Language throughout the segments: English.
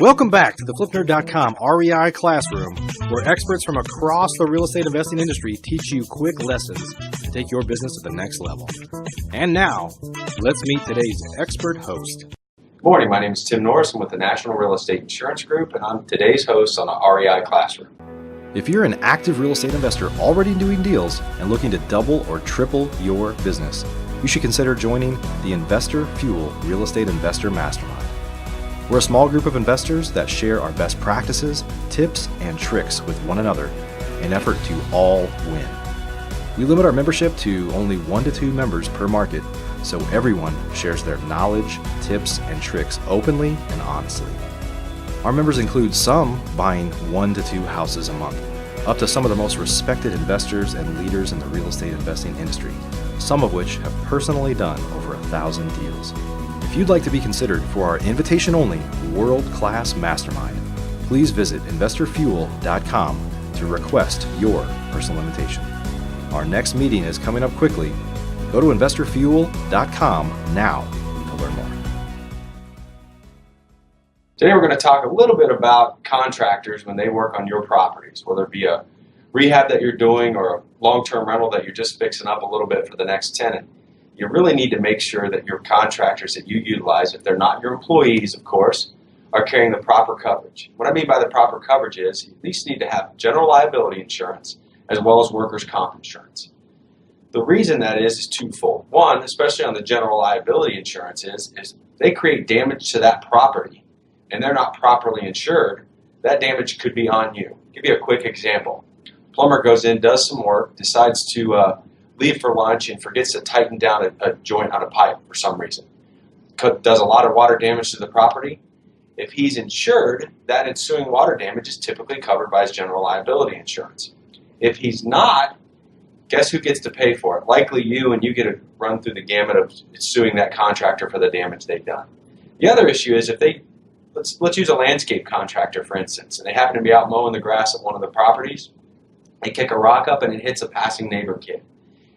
Welcome back to the FlipNerd.com REI Classroom, where experts from across the real estate investing industry teach you quick lessons to take your business to the next level. And now, let's meet today's expert host. Good morning, my name is Tim Norris. I'm with the National Real Estate Insurance Group, and I'm today's host on the REI Classroom. If you're an active real estate investor already doing deals and looking to double or triple your business, you should consider joining the Investor Fuel Real Estate Investor Mastermind. We're a small group of investors that share our best practices, tips, and tricks with one another in an effort to all win. We limit our membership to only 1 to 2 members per market, so everyone shares their knowledge, tips, and tricks openly and honestly. Our members include some buying 1 to 2 houses a month, up to some of the most respected investors and leaders in the real estate investing industry, some of which have personally done over 1,000 deals. If you'd like to be considered for our invitation-only world-class mastermind, please visit investorfuel.com to request your personal invitation. Our next meeting is coming up quickly. Go to investorfuel.com now to learn more. Today we're going to talk a little bit about contractors when they work on your properties, whether it be a rehab that you're doing or a long-term rental that you're just fixing up a little bit for the next tenant. You really need to make sure that your contractors that you utilize, if they're not your employees, of course, are carrying the proper coverage. What I mean by the proper coverage is you at least need to have general liability insurance as well as workers' comp insurance. The reason that is twofold. One, especially on the general liability insurance, is they create damage to that property and they're not properly insured, that damage could be on you. I'll give you a quick example. Plumber goes in, does some work, decides to leave for lunch and forgets to tighten down a joint on a pipe for some reason. Does a lot of water damage to the property. If he's insured, that ensuing water damage is typically covered by his general liability insurance. If he's not, guess who gets to pay for it? Likely you, and you get to run through the gamut of suing that contractor for the damage they've done. The other issue is if they, let's use a landscape contractor for instance, and they happen to be out mowing the grass at one of the properties, they kick a rock up and it hits a passing neighbor kid.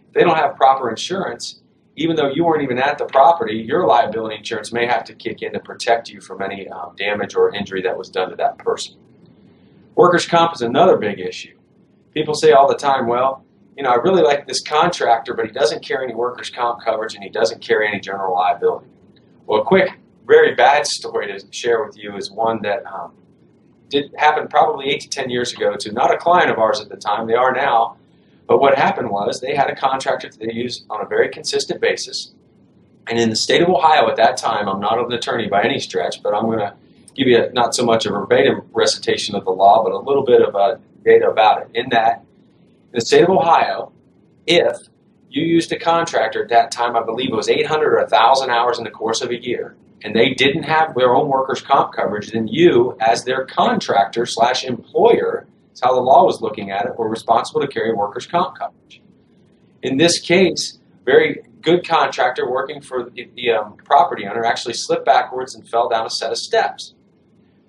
If they don't have proper insurance, even though you weren't even at the property, your liability insurance may have to kick in to protect you from any damage or injury that was done to that person. Workers' comp is another big issue. People say all the time, well, I really like this contractor, but he doesn't carry any workers' comp coverage and he doesn't carry any general liability. Well, a quick, very bad story to share with you is one that did happen probably 8 to 10 years ago to not a client of ours at the time, they are now, but what happened was they had a contractor that they used on a very consistent basis. And in the state of Ohio at that time, I'm not an attorney by any stretch, but I'm going to give you not so much a verbatim recitation of the law, but a little bit of data about it. In that, in the state of Ohio, if you used a contractor at that time, I believe it was 800 or 1,000 hours in the course of a year, and they didn't have their own workers' comp coverage, then you, as their contractor / employer, that's how the law was looking at it, were responsible to carry workers' comp coverage. In this case, very good contractor working for the property owner actually slipped backwards and fell down a set of steps.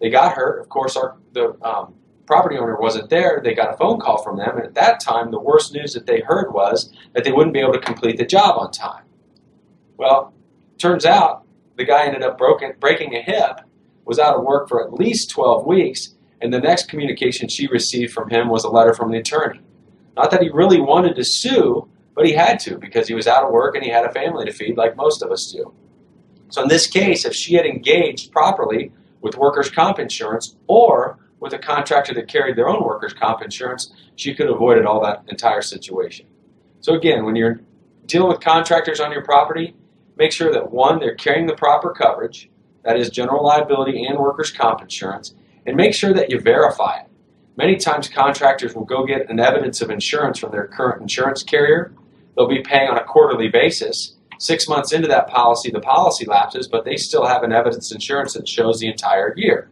They got hurt. Of course, the property owner wasn't there. They got a phone call from them, and at that time, the worst news that they heard was that they wouldn't be able to complete the job on time. Well, turns out the guy ended up breaking a hip, was out of work for at least 12 weeks, and the next communication she received from him was a letter from the attorney. Not that he really wanted to sue, but he had to because he was out of work and he had a family to feed like most of us do. So in this case, if she had engaged properly with workers' comp insurance or with a contractor that carried their own workers' comp insurance, she could have avoided all that entire situation. So again, when you're dealing with contractors on your property, make sure that one, they're carrying the proper coverage, that is general liability and workers' comp insurance, and make sure that you verify it. Many times contractors will go get an evidence of insurance from their current insurance carrier. They'll be paying on a quarterly basis. 6 months into that policy, the policy lapses, but they still have an evidence insurance that shows the entire year.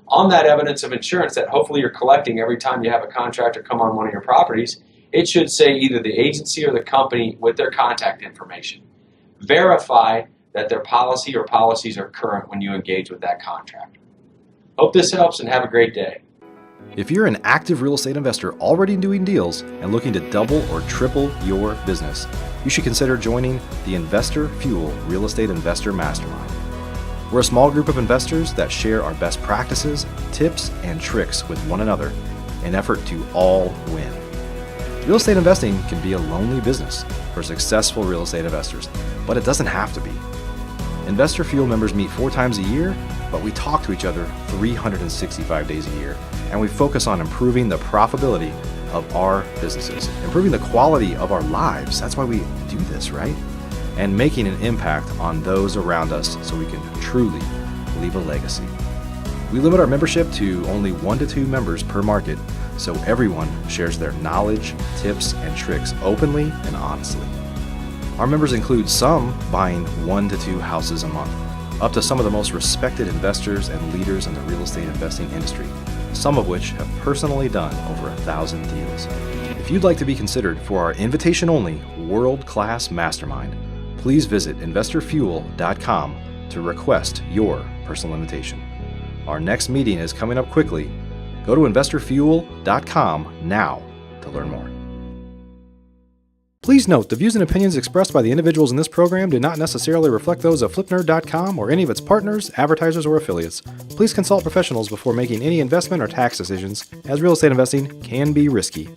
On that evidence of insurance that hopefully you're collecting every time you have a contractor come on one of your properties, it should say either the agency or the company with their contact information. Verify that their policy or policies are current when you engage with that contractor. Hope this helps and have a great day. If you're an active real estate investor already doing deals and looking to double or triple your business, you should consider joining the Investor Fuel Real Estate Investor Mastermind. We're a small group of investors that share our best practices, tips, and tricks with one another in an effort to all win. Real estate investing can be a lonely business for successful real estate investors, but it doesn't have to be. Investor Fuel members meet 4 times a year, but we talk to each other 365 days a year, and we focus on improving the profitability of our businesses, improving the quality of our lives. That's why we do this, right? And making an impact on those around us so we can truly leave a legacy. We limit our membership to only 1 to 2 members per market, so everyone shares their knowledge, tips, and tricks openly and honestly. Our members include some buying 1 to 2 houses a month, up to some of the most respected investors and leaders in the real estate investing industry, some of which have personally done over 1,000 deals. If you'd like to be considered for our invitation-only world-class mastermind, please visit investorfuel.com to request your personal invitation. Our next meeting is coming up quickly. Go to investorfuel.com now to learn more. Please note, the views and opinions expressed by the individuals in this program do not necessarily reflect those of FlipNerd.com or any of its partners, advertisers, or affiliates. Please consult professionals before making any investment or tax decisions, as real estate investing can be risky.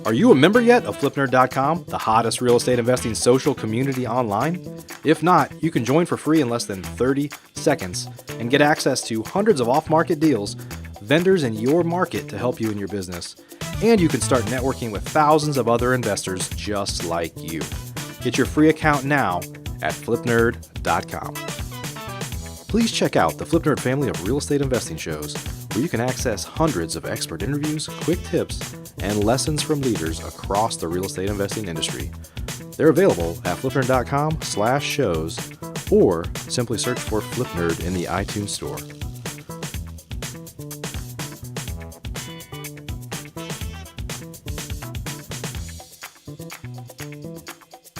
Are you a member yet of FlipNerd.com, the hottest real estate investing social community online? If not, you can join for free in less than 30 seconds and get access to hundreds of off-market deals, vendors in your market to help you in your business. And you can start networking with thousands of other investors just like you. Get your free account now at FlipNerd.com. Please check out the FlipNerd family of real estate investing shows, where you can access hundreds of expert interviews, quick tips, and lessons from leaders across the real estate investing industry. They're available at FlipNerd.com/shows, or simply search for FlipNerd in the iTunes Store.